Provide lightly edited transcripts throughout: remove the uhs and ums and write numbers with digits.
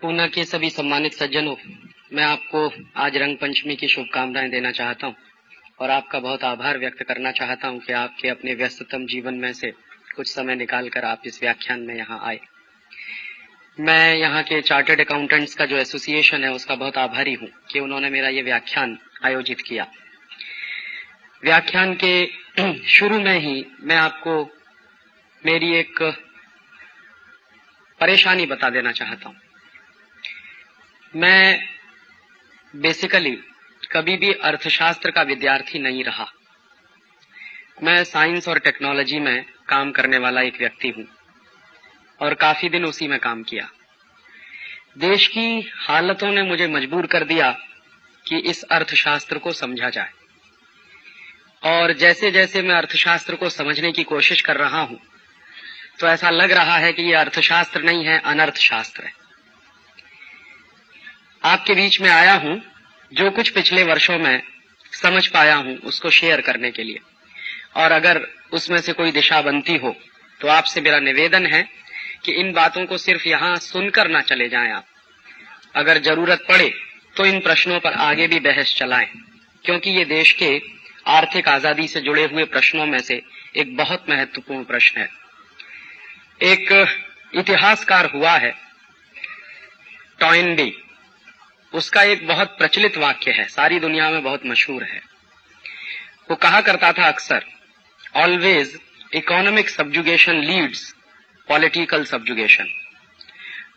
पूना के सभी सम्मानित सज्जनों, मैं आपको आज रंग पंचमी की शुभकामनाएं देना चाहता हूं और आपका बहुत आभार व्यक्त करना चाहता हूं कि आपके अपने व्यस्ततम जीवन में से कुछ समय निकालकर आप इस व्याख्यान में यहाँ आए। मैं यहाँ के चार्टर्ड अकाउंटेंट्स का जो एसोसिएशन है उसका बहुत आभारी हूँ कि उन्होंने मेरा ये व्याख्यान आयोजित किया। व्याख्यान के शुरू में ही मैं आपको मेरी एक परेशानी बता देना चाहता हूँ। मैं बेसिकली कभी भी अर्थशास्त्र का विद्यार्थी नहीं रहा। मैं साइंस और टेक्नोलॉजी में काम करने वाला एक व्यक्ति हूँ और काफी दिन उसी में काम किया। देश की हालतों ने मुझे मजबूर कर दिया कि इस अर्थशास्त्र को समझा जाए, और जैसे जैसे मैं अर्थशास्त्र को समझने की कोशिश कर रहा हूँ तो ऐसा लग रहा है कि ये अर्थशास्त्र नहीं है, अनर्थशास्त्र है। आपके बीच में आया हूं जो कुछ पिछले वर्षों में समझ पाया हूं उसको शेयर करने के लिए, और अगर उसमें से कोई दिशा बनती हो तो आपसे मेरा निवेदन है कि इन बातों को सिर्फ यहां सुनकर ना चले जाएं आप। अगर जरूरत पड़े तो इन प्रश्नों पर आगे भी बहस चलाएं, क्योंकि ये देश के आर्थिक आजादी से जुड़े हुए प्रश्नों में से एक बहुत महत्वपूर्ण प्रश्न है। एक इतिहासकार हुआ है टॉयनबी, उसका एक बहुत प्रचलित वाक्य है, सारी दुनिया में बहुत मशहूर है। वो कहा करता था अक्सर, always economic subjugation leads political subjugation.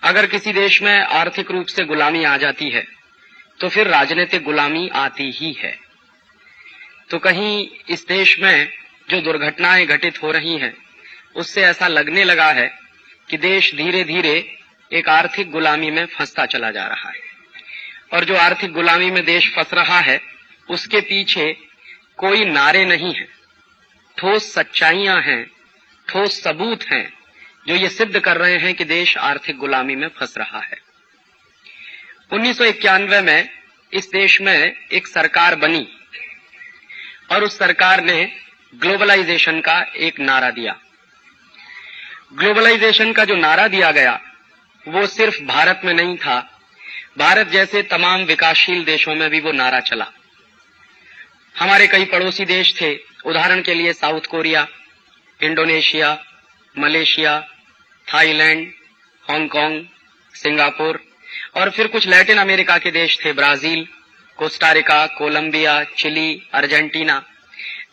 अगर किसी देश में आर्थिक रूप से गुलामी आ जाती है तो फिर राजनीतिक गुलामी आती ही है। तो कहीं इस देश में जो दुर्घटनाएं घटित हो रही हैं उससे ऐसा लगने लगा है कि देश धीरे धीरे एक आर्थिक गुलामी में फंसता चला जा रहा है, और जो आर्थिक गुलामी में देश फंस रहा है उसके पीछे कोई नारे नहीं है, ठोस सच्चाइयां हैं, ठोस सबूत हैं जो ये सिद्ध कर रहे हैं कि देश आर्थिक गुलामी में फंस रहा है। 1991 में इस देश में एक सरकार बनी और उस सरकार ने ग्लोबलाइजेशन का एक नारा दिया। ग्लोबलाइजेशन का जो नारा दिया गया वो सिर्फ भारत में नहीं था, भारत जैसे तमाम विकासशील देशों में भी वो नारा चला। हमारे कई पड़ोसी देश थे, उदाहरण के लिए South Korea, Indonesia, Malaysia, Thailand, Hong Kong, Singapore, और फिर कुछ लैटिन अमेरिका के देश थे, Brazil, Costa Rica, Colombia, Chile, Argentina.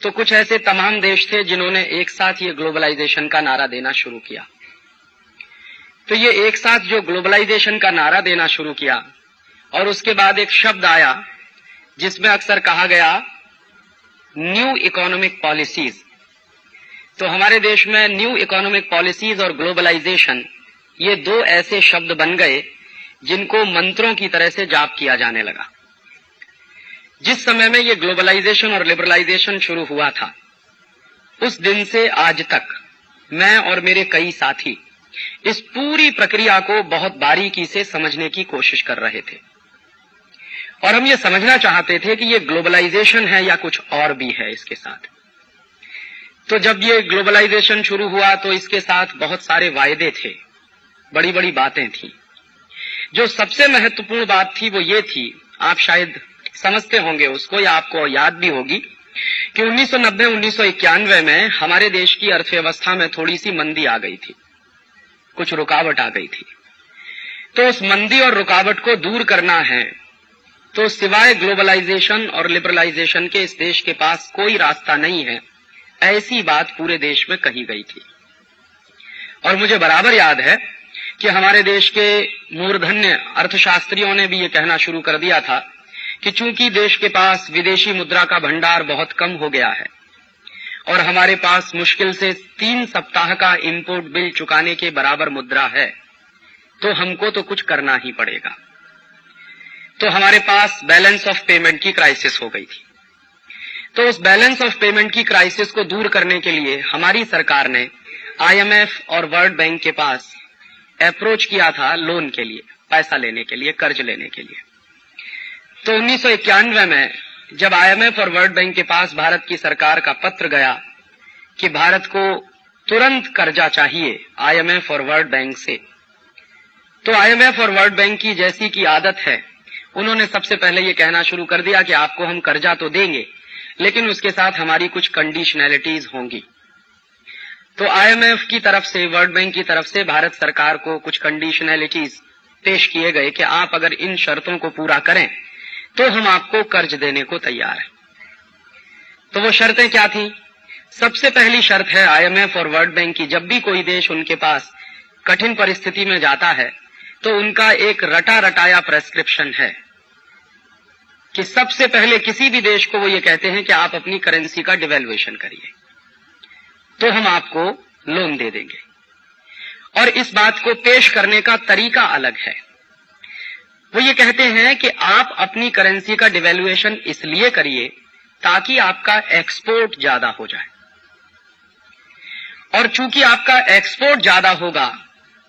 तो कुछ ऐसे तमाम देश थे जिन्होंने एक साथ ये ग्लोबलाइजेशन का नारा देना शुरू किया। तो ये एक साथ जो ग्लोबलाइजेशन का नारा देना शुरू किया, और उसके बाद एक शब्द आया जिसमें अक्सर कहा गया न्यू इकोनॉमिक पॉलिसीज। तो हमारे देश में न्यू इकोनॉमिक पॉलिसीज और ग्लोबलाइजेशन ये दो ऐसे शब्द बन गए जिनको मंत्रों की तरह से जाप किया जाने लगा। जिस समय में ये ग्लोबलाइजेशन और लिबरलाइजेशन शुरू हुआ था उस दिन से आज तक मैं और मेरे कई साथी इस पूरी प्रक्रिया को बहुत बारीकी से समझने की कोशिश कर रहे थे, और हम ये समझना चाहते थे कि ये ग्लोबलाइजेशन है या कुछ और भी है इसके साथ। तो जब ये ग्लोबलाइजेशन शुरू हुआ तो इसके साथ बहुत सारे वायदे थे, बड़ी बड़ी बातें थी। जो सबसे महत्वपूर्ण बात थी वो ये थी, आप शायद समझते होंगे उसको या आपको याद भी होगी, कि 1990-1991 में हमारे देश की अर्थव्यवस्था में थोड़ी सी मंदी आ गई थी, कुछ रुकावट आ गई थी। तो उस मंदी और रुकावट को दूर करना है तो सिवाय ग्लोबलाइजेशन और लिबरलाइजेशन के इस देश के पास कोई रास्ता नहीं है, ऐसी बात पूरे देश में कही गई थी। और मुझे बराबर याद है कि हमारे देश के मूर्धन्य अर्थशास्त्रियों ने भी ये कहना शुरू कर दिया था कि चूंकि देश के पास विदेशी मुद्रा का भंडार बहुत कम हो गया है और हमारे पास मुश्किल से 3 सप्ताह का इंपोर्ट बिल चुकाने के बराबर मुद्रा है, तो हमको तो कुछ करना ही पड़ेगा। तो हमारे पास बैलेंस ऑफ पेमेंट की क्राइसिस हो गई थी। तो उस बैलेंस ऑफ पेमेंट की क्राइसिस को दूर करने के लिए हमारी सरकार ने आईएमएफ और वर्ल्ड बैंक के पास अप्रोच किया था लोन के लिए, पैसा लेने के लिए, कर्ज लेने के लिए। तो 1991 में जब आईएमएफ और वर्ल्ड बैंक के पास भारत की सरकार का पत्र गया कि भारत को तुरंत कर्जा चाहिए आईएमएफ और वर्ल्ड बैंक से, तो आईएमएफ और वर्ल्ड बैंक की जैसी की आदत है, उन्होंने सबसे पहले ये कहना शुरू कर दिया कि आपको हम कर्जा तो देंगे, लेकिन उसके साथ हमारी कुछ कंडीशनैलिटीज होंगी। तो आईएमएफ की तरफ से, वर्ल्ड बैंक की तरफ से भारत सरकार को कुछ कंडीशनैलिटीज पेश किए गए कि आप अगर इन शर्तों को पूरा करें तो हम आपको कर्ज देने को तैयार हैं। तो वो शर्तें क्या थी? सबसे पहली शर्त है आईएमएफ और वर्ल्ड बैंक की, जब भी कोई देश उनके पास कठिन परिस्थिति में जाता है तो उनका एक रटा रटाया प्रेस्क्रिप्शन है कि सबसे पहले किसी भी देश को वो ये कहते हैं कि आप अपनी करेंसी का डिवैल्यूएशन करिए तो हम आपको लोन दे देंगे। और इस बात को पेश करने का तरीका अलग है। वो ये कहते हैं कि आप अपनी करेंसी का डिवैल्यूएशन इसलिए करिए ताकि आपका एक्सपोर्ट ज्यादा हो जाए, और चूंकि आपका एक्सपोर्ट ज्यादा होगा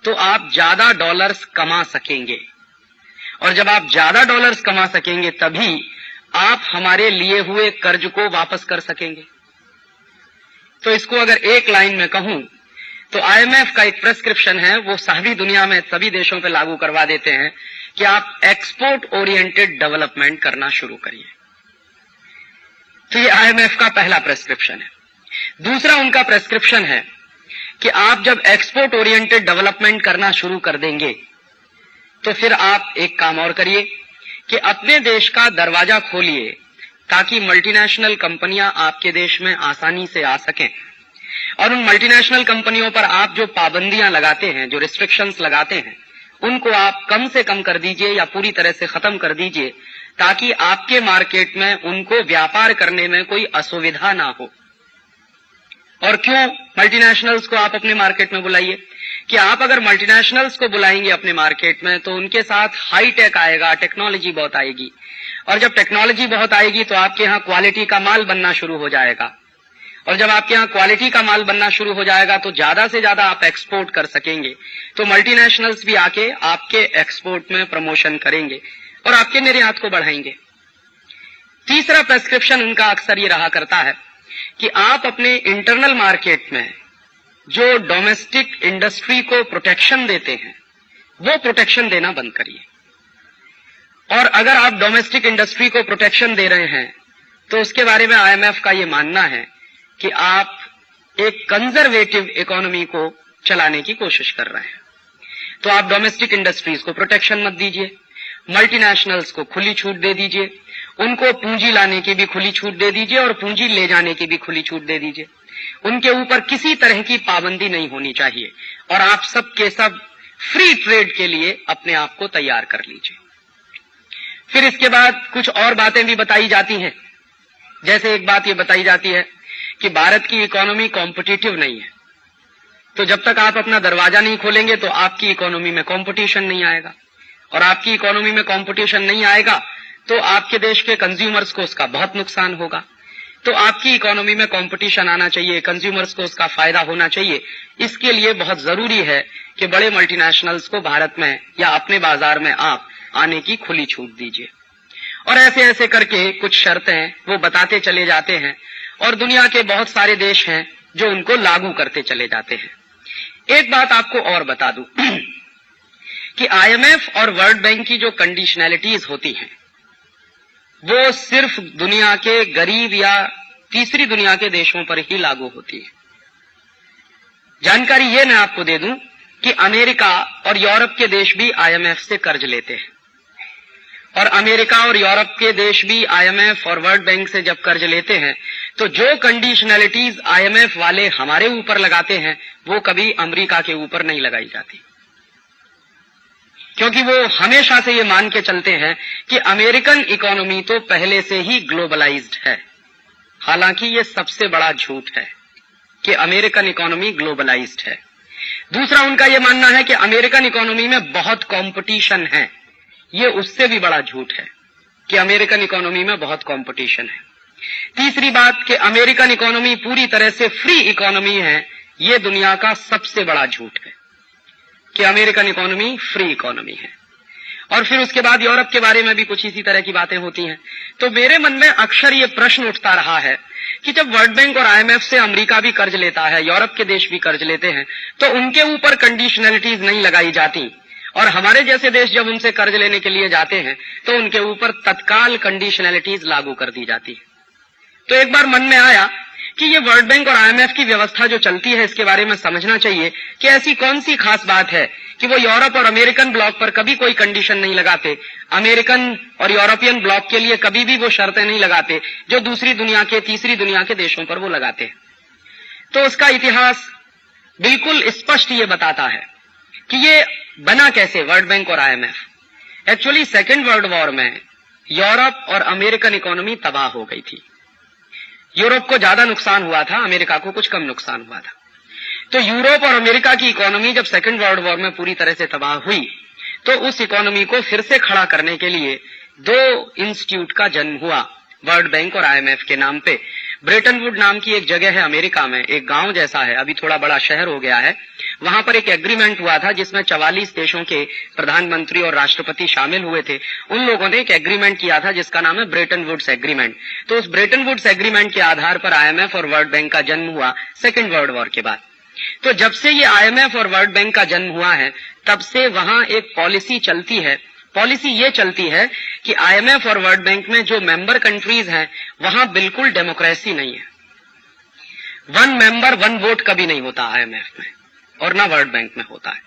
तो आप ज्यादा डॉलर्स कमा सकेंगे, और जब आप ज्यादा डॉलर्स कमा सकेंगे तभी आप हमारे लिए हुए कर्ज को वापस कर सकेंगे। तो इसको अगर एक लाइन में कहूं तो आईएमएफ का एक प्रेस्क्रिप्शन है, वो सारी दुनिया में सभी देशों पे लागू करवा देते हैं कि आप एक्सपोर्ट ओरिएंटेड डेवलपमेंट करना शुरू करिए। तो ये आईएमएफ का पहला प्रेस्क्रिप्शन है। दूसरा उनका प्रेस्क्रिप्शन है कि आप जब एक्सपोर्ट ओरिएंटेड डेवलपमेंट करना शुरू कर देंगे तो फिर आप एक काम और करिए कि अपने देश का दरवाजा खोलिए ताकि मल्टीनेशनल कंपनियां आपके देश में आसानी से आ सकें, और उन मल्टीनेशनल कंपनियों पर आप जो पाबंदियां लगाते हैं, जो रिस्ट्रिक्शंस लगाते हैं, उनको आप कम से कम कर दीजिए या पूरी तरह से खत्म कर दीजिए ताकि आपके मार्केट में उनको व्यापार करने में कोई असुविधा ना हो। और क्यों मल्टीनेशनल्स को आप अपने मार्केट में बुलाइए? कि आप अगर मल्टीनेशनल्स को बुलाएंगे अपने मार्केट में तो उनके साथ हाई टेक आएगा, टेक्नोलॉजी बहुत आएगी, और जब टेक्नोलॉजी बहुत आएगी तो आपके यहाँ क्वालिटी का माल बनना शुरू हो जाएगा, और जब आपके यहाँ क्वालिटी का माल बनना शुरू हो जाएगा तो ज्यादा से ज्यादा आप एक्सपोर्ट कर सकेंगे। तो मल्टीनेशनल्स भी आके आपके एक्सपोर्ट में प्रमोशन करेंगे और आपके निर्यात को बढ़ाएंगे। तीसरा प्रेस्क्रिप्शन उनका अक्सर ये रहा करता है कि आप अपने इंटरनल मार्केट में जो डोमेस्टिक इंडस्ट्री को प्रोटेक्शन देते हैं वो प्रोटेक्शन देना बंद करिए। और अगर आप डोमेस्टिक इंडस्ट्री को प्रोटेक्शन दे रहे हैं तो उसके बारे में आईएमएफ का ये मानना है कि आप एक कंजर्वेटिव इकोनॉमी को चलाने की कोशिश कर रहे हैं। तो आप डोमेस्टिक इंडस्ट्रीज को प्रोटेक्शन मत दीजिए, मल्टीनेशनल्स को खुली छूट दे दीजिए, उनको पूंजी लाने की भी खुली छूट दे दीजिए और पूंजी ले जाने की भी खुली छूट दे दीजिए। उनके ऊपर किसी तरह की पाबंदी नहीं होनी चाहिए, और आप सब के सब फ्री ट्रेड के लिए अपने आप को तैयार कर लीजिए। फिर इसके बाद कुछ और बातें भी बताई जाती हैं। जैसे एक बात ये बताई जाती है कि भारत की इकोनॉमी कॉम्पिटिटिव नहीं है, तो जब तक आप अपना दरवाजा नहीं खोलेंगे तो आपकी इकोनॉमी में कंपटीशन नहीं आएगा, और आपकी इकोनॉमी में कंपटीशन नहीं आएगा तो आपके देश के कंज्यूमर्स को उसका बहुत नुकसान होगा। तो आपकी इकोनॉमी में कंपटीशन आना चाहिए, कंज्यूमर्स को उसका फायदा होना चाहिए। इसके लिए बहुत जरूरी है कि बड़े मल्टीनेशनल्स को भारत में या अपने बाजार में आप आने की खुली छूट दीजिए। और ऐसे ऐसे करके कुछ शर्तें वो बताते चले जाते हैं, और दुनिया के बहुत सारे देश हैं जो उनको लागू करते चले जाते हैं। एक बात आपको और बता दूं कि आईएमएफ और वर्ल्ड बैंक की जो कंडीशनैलिटीज होती हैं वो सिर्फ दुनिया के गरीब या तीसरी दुनिया के देशों पर ही लागू होती है। जानकारी ये मैं आपको दे दूं कि अमेरिका और यूरोप के देश भी आईएमएफ से कर्ज लेते हैं, और अमेरिका और यूरोप के देश भी आईएमएफ और वर्ल्ड बैंक से जब कर्ज लेते हैं तो जो कंडीशनैलिटीज आईएमएफ वाले हमारे ऊपर लगाते हैं वो कभी अमेरिका के ऊपर नहीं लगाई जाती, क्योंकि वो हमेशा से ये मान के चलते हैं कि अमेरिकन इकोनॉमी तो पहले से ही ग्लोबलाइज्ड है। हालांकि ये सबसे बड़ा झूठ है कि अमेरिकन इकोनॉमी ग्लोबलाइज्ड है। दूसरा उनका ये मानना है कि अमेरिकन इकोनॉमी में बहुत कंपटीशन है। ये उससे भी बड़ा झूठ है कि अमेरिकन इकोनॉमी में बहुत कंपटीशन है। तीसरी बात कि अमेरिकन इकोनॉमी पूरी तरह से फ्री इकोनॉमी है, ये दुनिया का सबसे बड़ा झूठ है कि अमेरिकन इकोनॉमी फ्री इकोनॉमी है। और फिर उसके बाद यूरोप के बारे में भी कुछ इसी तरह की बातें होती हैं। तो मेरे मन में अक्सर ये प्रश्न उठता रहा है कि जब वर्ल्ड बैंक और आईएमएफ से अमेरिका भी कर्ज लेता है, यूरोप के देश भी कर्ज लेते हैं, तो उनके ऊपर कंडीशनैलिटीज नहीं लगाई जाती, और हमारे जैसे देश जब उनसे कर्ज लेने के लिए जाते हैं तो उनके ऊपर तत्काल कंडीशनैलिटीज लागू कर दी जाती है। तो एक बार मन में आया कि ये वर्ल्ड बैंक और आईएमएफ की व्यवस्था जो चलती है इसके बारे में समझना चाहिए कि ऐसी कौन सी खास बात है कि वो यूरोप और अमेरिकन ब्लॉक पर कभी कोई कंडीशन नहीं लगाते, अमेरिकन और यूरोपियन ब्लॉक के लिए कभी भी वो शर्तें नहीं लगाते जो दूसरी दुनिया के, तीसरी दुनिया के देशों पर वो लगाते हैं। तो उसका इतिहास बिल्कुल स्पष्ट ये बताता है कि ये बना कैसे वर्ल्ड बैंक और IMF. Actually second world war में यूरोप और अमेरिकन इकोनॉमी तबाह हो गई थी। यूरोप को ज्यादा नुकसान हुआ था, अमेरिका को कुछ कम नुकसान हुआ था। तो यूरोप और अमेरिका की इकोनॉमी जब सेकेंड वर्ल्ड वॉर में पूरी तरह से तबाह हुई तो उस इकोनॉमी को फिर से खड़ा करने के लिए दो इंस्टीट्यूट का जन्म हुआ वर्ल्ड बैंक और आईएमएफ के नाम पे। ब्रेटन वुड नाम की एक जगह है अमेरिका में, एक गांव जैसा है, अभी थोड़ा बड़ा शहर हो गया है। वहां पर एक एग्रीमेंट हुआ था जिसमें 44 देशों के प्रधानमंत्री और राष्ट्रपति शामिल हुए थे। उन लोगों ने एक एग्रीमेंट किया था जिसका नाम है ब्रेटन वुड्स एग्रीमेंट। तो उस ब्रेटन वुड्स एग्रीमेंट के आधार पर आईएमएफ और वर्ल्ड बैंक का जन्म हुआ सेकेंड वर्ल्ड वॉर के बाद। तो जब से ये आईएमएफ और वर्ल्ड बैंक का जन्म हुआ है तब से वहां एक पॉलिसी चलती है। पॉलिसी ये चलती है कि आईएमएफ और वर्ल्ड बैंक में जो मेंबर कंट्रीज हैं वहां बिल्कुल डेमोक्रेसी नहीं है। वन मेंबर वन वोट कभी नहीं होता आईएमएफ में और ना वर्ल्ड बैंक में होता है।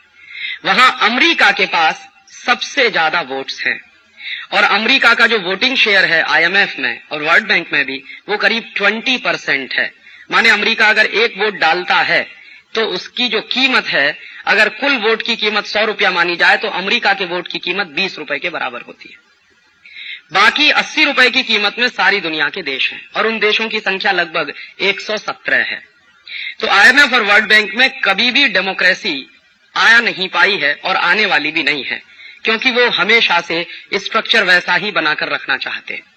वहां अमेरिका के पास सबसे ज्यादा वोट्स हैं और अमेरिका का जो वोटिंग शेयर है आईएमएफ में और वर्ल्ड बैंक में भी वो करीब 20% है। माने अमेरिका अगर एक वोट डालता है तो उसकी जो कीमत है, अगर कुल वोट की कीमत 100 रुपया मानी जाए तो अमेरिका के वोट की कीमत 20 रुपए के बराबर होती है। बाकी 80 रुपए की कीमत में सारी दुनिया के देश हैं और उन देशों की संख्या लगभग 117 है। तो आईएमएफ और वर्ल्ड बैंक में कभी भी डेमोक्रेसी आया नहीं पाई है और आने वाली भी नहीं है, क्योंकि वो हमेशा से स्ट्रक्चर वैसा ही बनाकर रखना चाहते हैं।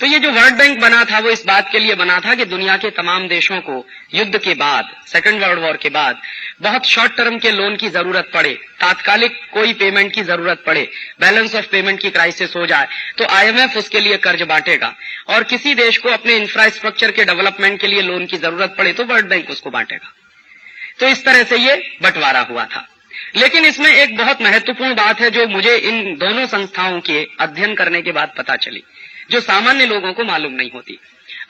तो ये जो वर्ल्ड बैंक बना था वो इस बात के लिए बना था कि दुनिया के तमाम देशों को युद्ध के बाद, सेकेंड वर्ल्ड वॉर के बाद बहुत शॉर्ट टर्म के लोन की जरूरत पड़े, तात्कालिक कोई पेमेंट की जरूरत पड़े, बैलेंस ऑफ पेमेंट की क्राइसिस हो जाए तो आईएमएफ उसके लिए कर्ज बांटेगा और किसी देश को अपने इंफ्रास्ट्रक्चर के डेवलपमेंट के लिए लोन की जरूरत पड़े तो वर्ल्ड बैंक उसको बांटेगा। तो इस तरह से ये बंटवारा हुआ था। लेकिन इसमें एक बहुत महत्वपूर्ण बात है जो मुझे इन दोनों संस्थाओं के अध्ययन करने के बाद पता चली, जो सामान्य लोगों को मालूम नहीं होती।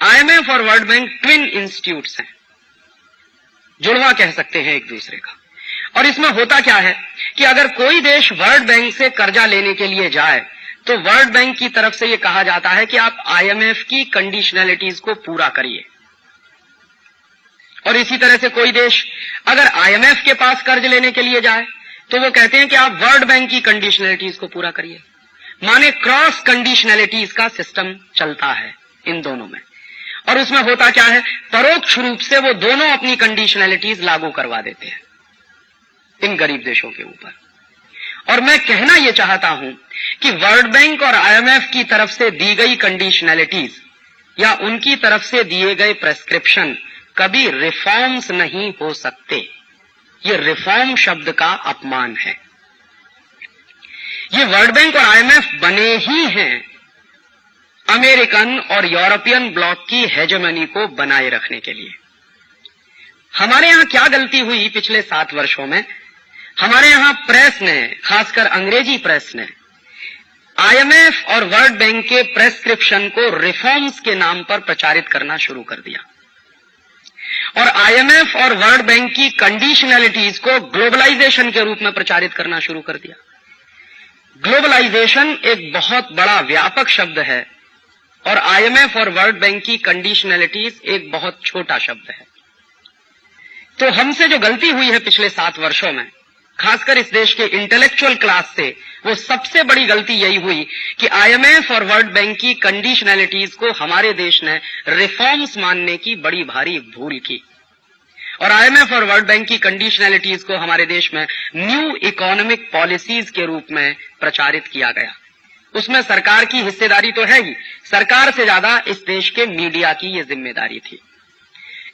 आईएमएफ और वर्ल्ड बैंक ट्विन इंस्टीट्यूट्स हैं, जुड़वा कह सकते हैं एक दूसरे का। और इसमें होता क्या है कि अगर कोई देश वर्ल्ड बैंक से कर्जा लेने के लिए जाए तो वर्ल्ड बैंक की तरफ से यह कहा जाता है कि आप आईएमएफ की कंडीशनैलिटीज को पूरा करिए। और इसी तरह से कोई देश अगर आईएमएफ के पास कर्ज लेने के लिए जाए तो वो कहते हैं कि आप वर्ल्ड बैंक की कंडीशनैलिटीज को पूरा करिए। माने क्रॉस कंडीशनैलिटीज का सिस्टम चलता है इन दोनों में। और उसमें होता क्या है, परोक्ष रूप से वो दोनों अपनी कंडीशनैलिटीज लागू करवा देते हैं इन गरीब देशों के ऊपर। और मैं कहना यह चाहता हूं कि वर्ल्ड बैंक और आईएमएफ की तरफ से दी गई कंडीशनैलिटीज या उनकी तरफ से दिए गए प्रेस्क्रिप्शन कभी रिफॉर्म्स नहीं हो सकते। ये रिफॉर्म शब्द का अपमान है। ये वर्ल्ड बैंक और आईएमएफ बने ही हैं अमेरिकन और यूरोपियन ब्लॉक की हेजेमनी को बनाए रखने के लिए। हमारे यहां क्या गलती हुई पिछले 7 वर्षों में? हमारे यहां प्रेस ने, खासकर अंग्रेजी प्रेस ने, आईएमएफ और वर्ल्ड बैंक के प्रेस्क्रिप्शन को रिफॉर्म्स के नाम पर प्रचारित करना शुरू कर दिया और आईएमएफ और वर्ल्ड बैंक की कंडीशनैलिटीज को ग्लोबलाइजेशन के रूप में प्रचारित करना शुरू कर दिया। ग्लोबलाइजेशन एक बहुत बड़ा व्यापक शब्द है और आईएमएफ और वर्ल्ड बैंक की कंडीशनैलिटीज एक बहुत छोटा शब्द है। तो हमसे जो गलती हुई है पिछले 7 वर्षों में, खासकर इस देश के इंटेलेक्चुअल क्लास से, वो सबसे बड़ी गलती यही हुई कि आईएमएफ और वर्ल्ड बैंक की कंडीशनैलिटीज को हमारे देश ने रिफॉर्म्स मानने की बड़ी भारी भूल की और आईएमएफ और वर्ल्ड बैंक की कंडीशनैलिटीज को हमारे देश में न्यू इकोनॉमिक पॉलिसीज के रूप में प्रचारित किया गया। उसमें सरकार की हिस्सेदारी तो है ही, सरकार से ज्यादा इस देश के मीडिया की ये जिम्मेदारी थी।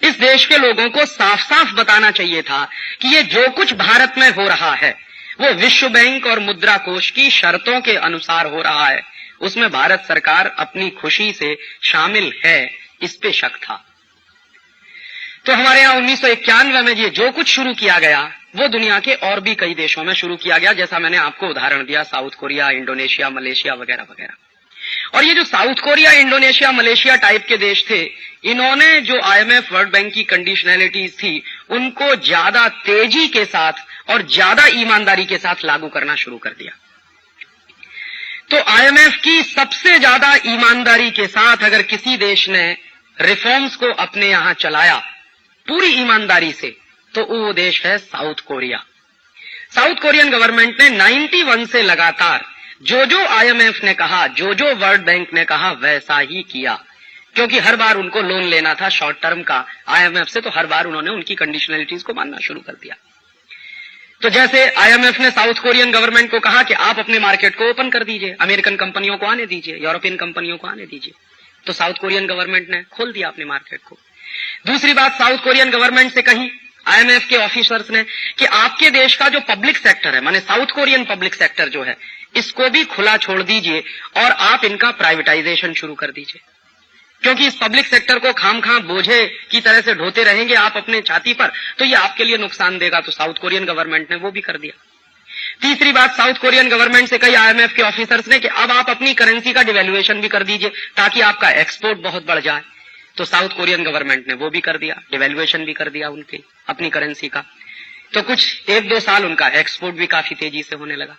इस देश के लोगों को साफ साफ बताना चाहिए था कि ये जो कुछ भारत में हो रहा है वो विश्व बैंक और मुद्रा कोष की शर्तों के अनुसार हो रहा है। उसमें भारत सरकार अपनी खुशी से शामिल है, इस पे शक था। तो हमारे यहाँ 1991 में ये जो कुछ शुरू किया गया वो दुनिया के और भी कई देशों में शुरू किया गया, जैसा मैंने आपको उदाहरण दिया, साउथ कोरिया, इंडोनेशिया, मलेशिया वगैरह वगैरह। और ये जो south Korea, Indonesia, Malaysia type के देश थे, इन्होंने जो IMF, वर्ल्ड बैंक की कंडीशनैलिटीज थी उनको ज्यादा तेजी के साथ और ज्यादा ईमानदारी के साथ लागू करना शुरू कर दिया। तो IMF की सबसे ज्यादा ईमानदारी के साथ अगर किसी देश ने रिफॉर्म्स को अपने यहां चलाया पूरी ईमानदारी से, तो वो देश है south Korea. South Korean government ने 91 से लगातार जो IMF ने कहा, जो वर्ल्ड बैंक ने कहा, वैसा ही किया, क्योंकि हर बार उनको लोन लेना था शॉर्ट टर्म का IMF से, तो हर बार उन्होंने उनकी कंडीशनलिटीज को मानना शुरू कर दिया। तो जैसे IMF ने साउथ कोरियन गवर्नमेंट को कहा कि आप अपने मार्केट को ओपन कर दीजिए, अमेरिकन कंपनियों को आने दीजिए, यूरोपियन कंपनियों को आने दीजिए, तो साउथ कोरियन गवर्नमेंट ने खोल दिया अपने मार्केट को। दूसरी बात साउथ कोरियन गवर्नमेंट से कही IMF के ऑफिसर्स ने कि आपके देश का जो पब्लिक सेक्टर है, माने साउथ कोरियन पब्लिक सेक्टर जो है, इसको भी खुला छोड़ दीजिए और आप इनका प्राइवेटाइजेशन शुरू कर दीजिए, क्योंकि इस पब्लिक सेक्टर को खामखां बोझे की तरह से ढोते रहेंगे आप अपने छाती पर, तो ये आपके लिए नुकसान देगा। तो साउथ कोरियन गवर्नमेंट ने वो भी कर दिया। तीसरी बात साउथ कोरियन गवर्नमेंट से कही IMF के ऑफिसर्स ने कि अब आप अपनी करेंसी का डिवैल्यूएशन भी कर दीजिए ताकि आपका एक्सपोर्ट बहुत बढ़ जाए। तो साउथ कोरियन गवर्नमेंट ने वो भी कर दिया, डिवैल्यूएशन भी कर दिया उनकी अपनी करेंसी का। तो कुछ 1-2 साल उनका एक्सपोर्ट भी काफी तेजी से होने लगा।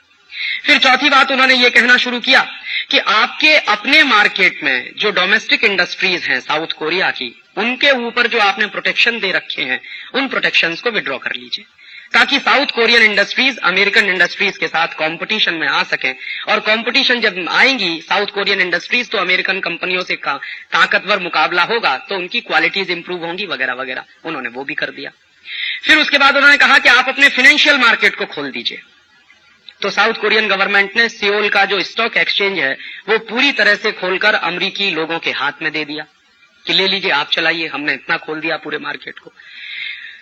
फिर चौथी बात उन्होंने ये कहना शुरू किया कि आपके अपने मार्केट में जो डोमेस्टिक इंडस्ट्रीज हैं साउथ कोरिया की, उनके ऊपर जो आपने प्रोटेक्शन दे रखे हैं, उन प्रोटेक्शंस को विड्रॉ कर लीजिए, ताकि south Korean industries American industries के साथ कंपटीशन में आ सकें। और कंपटीशन जब आएंगी साउथ कोरियन इंडस्ट्रीज, तो अमेरिकन कंपनियों से ताकतवर मुकाबला होगा, तो उनकी क्वालिटीज इंप्रूव होंगी वगैरह वगैरह। उन्होंने वो भी कर दिया। फिर उसके बाद उन्होंने कहा कि आप अपने फाइनेंशियल मार्केट को खोल दीजिए। तो साउथ कोरियन गवर्नमेंट ने सियोल का जो स्टॉक एक्सचेंज है वो पूरी तरह से खोलकर अमेरिकी लोगों के हाथ में दे दिया कि ले लीजिए, आप चलाइए, हमने इतना खोल दिया पूरे मार्केट को।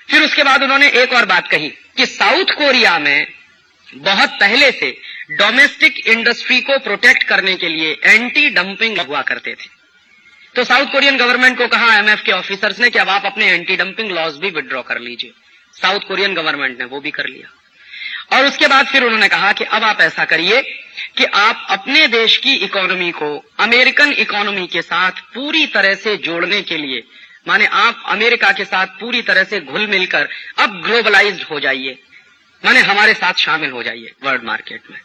फिर उसके बाद उन्होंने एक और बात कही कि साउथ कोरिया में बहुत पहले से डोमेस्टिक इंडस्ट्री को प्रोटेक्ट करने के लिए एंटी डंपिंग हुआ करते थे। तो साउथ कोरियन गवर्नमेंट को कहा IMF के ऑफिसर्स ने कि अब आप अपने एंटी डंपिंग लॉज भी विड्रॉ कर लीजिए। साउथ कोरियन गवर्नमेंट ने वो भी कर लिया। और उसके बाद फिर उन्होंने कहा कि अब आप ऐसा करिए कि आप अपने देश की इकोनॉमी को अमेरिकन इकोनॉमी के साथ पूरी तरह से जोड़ने के लिए, माने आप अमेरिका के साथ पूरी तरह से घुल मिलकर अब ग्लोबलाइज्ड हो जाइए, माने हमारे साथ शामिल हो जाइए वर्ल्ड मार्केट में,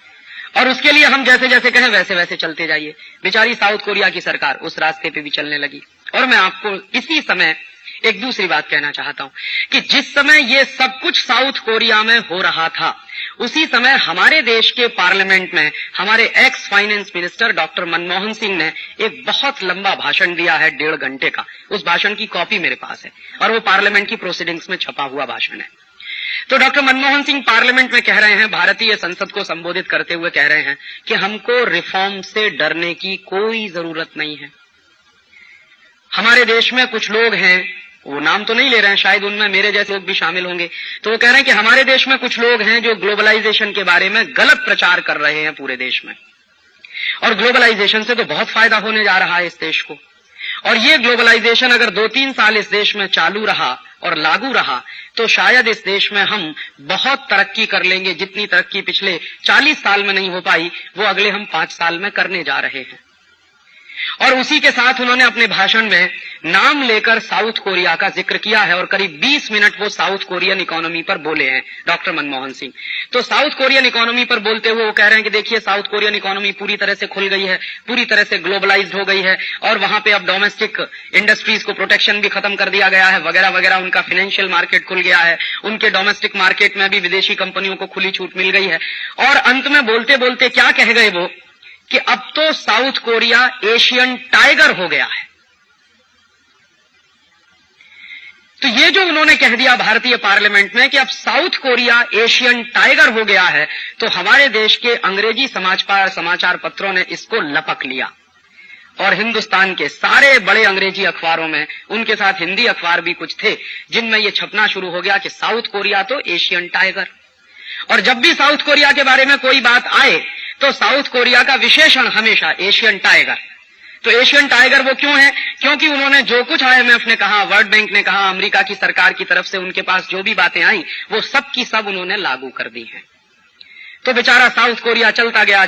और उसके लिए हम जैसे जैसे कहें वैसे वैसे चलते जाइए। बेचारी साउथ कोरिया की सरकार उस रास्ते पे भी चलने लगी। और मैं आपको इसी समय एक दूसरी बात कहना चाहता हूं कि जिस समय ये सब कुछ साउथ कोरिया में हो रहा था, उसी समय हमारे देश के पार्लियामेंट में हमारे ex finance minister doctor Manmohan Singh ने एक बहुत लंबा भाषण दिया है, 1.5 घंटे का। उस भाषण की कॉपी मेरे पास है और वो पार्लियामेंट की प्रोसीडिंग्स में छपा हुआ भाषण है। तो डॉक्टर मनमोहन सिंह पार्लियामेंट में कह रहे हैं, भारतीय संसद को संबोधित करते हुए कह रहे हैं कि हमको रिफॉर्म से डरने की कोई जरूरत नहीं है। हमारे देश में कुछ लोग हैं, वो नाम तो नहीं ले रहे हैं, शायद उनमें मेरे जैसे लोग भी शामिल होंगे, तो वो कह रहे हैं कि हमारे देश में कुछ लोग हैं जो ग्लोबलाइजेशन के बारे में गलत प्रचार कर रहे हैं पूरे देश में, और ग्लोबलाइजेशन से तो बहुत फायदा होने जा रहा है इस देश को, और ये ग्लोबलाइजेशन अगर 2-3 साल इस देश में चालू रहा और लागू रहा तो शायद इस देश में हम बहुत तरक्की कर लेंगे। जितनी तरक्की पिछले 40 साल में नहीं हो पाई, वो अगले हम 5 साल में करने जा रहे हैं। और उसी के साथ उन्होंने अपने भाषण में नाम लेकर साउथ कोरिया का जिक्र किया है और करीब 20 मिनट वो साउथ कोरियन इकोनॉमी पर बोले हैं डॉक्टर मनमोहन सिंह। तो साउथ कोरियन इकोनॉमी पर बोलते हुए वो कह रहे हैं कि देखिए, साउथ कोरियन इकोनॉमी पूरी तरह से खुल गई है, पूरी तरह से ग्लोबलाइज्ड हो गई है, और वहां पे अब डोमेस्टिक इंडस्ट्रीज को प्रोटेक्शन भी खत्म कर दिया गया है वगैरह वगैरह। उनका फाइनेंशियल मार्केट खुल गया है, उनके डोमेस्टिक मार्केट में भी विदेशी कंपनियों को खुली छूट मिल गई है। और अंत में बोलते बोलते क्या कह गए वो कि अब तो साउथ कोरिया एशियन टाइगर हो गया है। तो ये जो उन्होंने कह दिया भारतीय पार्लियामेंट में कि अब साउथ कोरिया एशियन टाइगर हो गया है, तो हमारे देश के अंग्रेजी समाचार पत्रों ने इसको लपक लिया, और हिंदुस्तान के सारे बड़े अंग्रेजी अखबारों में, उनके साथ हिंदी अखबार भी कुछ थे, जिनमें यह छपना शुरू हो गया कि साउथ कोरिया तो एशियन टाइगर। और जब भी साउथ कोरिया के बारे में कोई बात आए तो साउथ कोरिया का विशेषण हमेशा एशियन टाइगर। तो एशियन टाइगर वो क्यों है? क्योंकि उन्होंने जो कुछ IMF ने कहा, वर्ल्ड बैंक ने कहा, अमेरिका की सरकार की तरफ से उनके पास जो भी बातें आई वो सब की सब उन्होंने लागू कर दी हैं। तो बेचारा साउथ कोरिया चलता गया